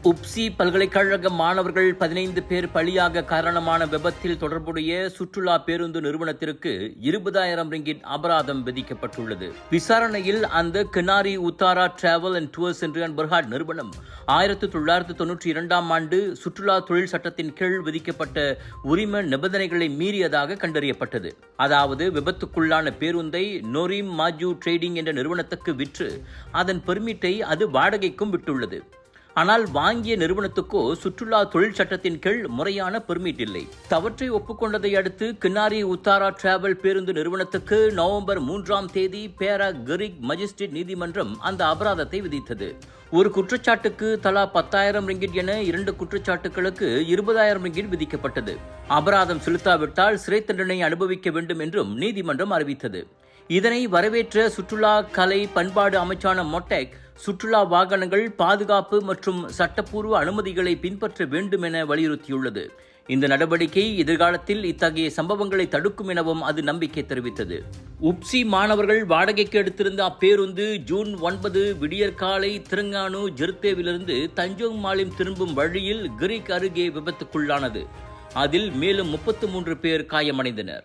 உப்சி பல்கலைக்கழக மாணவர்கள் 15 பேர் பலியாக காரணமான விபத்தில் தொடர்புடைய சுற்றுலா பேருந்து நிறுவனத்திற்கு 20,000 ரிங்கிட் அபராதம் விதிக்கப்பட்டுள்ளது. விசாரணையில் அந்த கினாரி உத்தாரா டிராவல் அண்ட் டூர்ஸ் என்ற பர்ஹாட் நிறுவனம் 1992ஆம் ஆண்டு சுற்றுலா தொழில் சட்டத்தின் கீழ் விதிக்கப்பட்ட உரிம நிபந்தனைகளை மீறியதாக கண்டறியப்பட்டது. அதாவது விபத்துக்குள்ளான பேருந்தை நோரிம் மாஜு ட்ரேடிங் என்ற நிறுவனத்துக்கு விற்று அதன் பெர்மிட்டை அது வாடகைக்கும் விட்டுள்ளது. ஆனால் வாங்கிய நிறுவனத்துக்கோ சுற்றுலா தொழில் சட்டத்தின் கீழ் முறையான பெர்மிட் இல்லை. தவற்றை ஒப்புக்கொண்டதை அடுத்து கினாரி உத்தாரா டிராவல் பேருந்து நிறுவனத்துக்கு நவம்பர் 3ஆம் தேதி பேரா கரிக் மஜிஸ்ட்ரேட் நீதிமன்றம் அந்த அபராதத்தை விதித்தது. ஒரு குற்றச்சாட்டுக்கு தலா 10,000 ரிங்கிட் என 2 குற்றச்சாட்டுகளுக்கு 20,000 ரிங்கிட் விதிக்கப்பட்டது. அபராதம் செலுத்தாவிட்டால் சிறை தண்டனை அனுபவிக்க வேண்டும் என்றும் நீதிமன்றம் அறிவித்தது. இதனை வரவேற்ற சுற்றுலா கலை பண்பாடு அமைச்சான மொட்டெக் சுற்றுலா வாகனங்கள் பாதுகாப்பு மற்றும் சட்டப்பூர்வ அனுமதிகளை பின்பற்ற வேண்டும் என வலியுறுத்தியுள்ளது. இந்த நடவடிக்கை எதிர்காலத்தில் இத்தகைய சம்பவங்களை தடுக்கும் எனவும் அது நம்பிக்கை தெரிவித்தது. உப்சி மாணவர்கள் வாடகைக்கு எடுத்திருந்த அப்பேருந்து ஜூன் 9 விடியற்காலை திருங்கானு ஜெருத்தேவிலிருந்து தஞ்சோங் மாலிம் திரும்பும் வழியில் கிரிக் அருகே விபத்துக்குள்ளானது. அதில் மேலும் 33 பேர் காயமடைந்தனர்.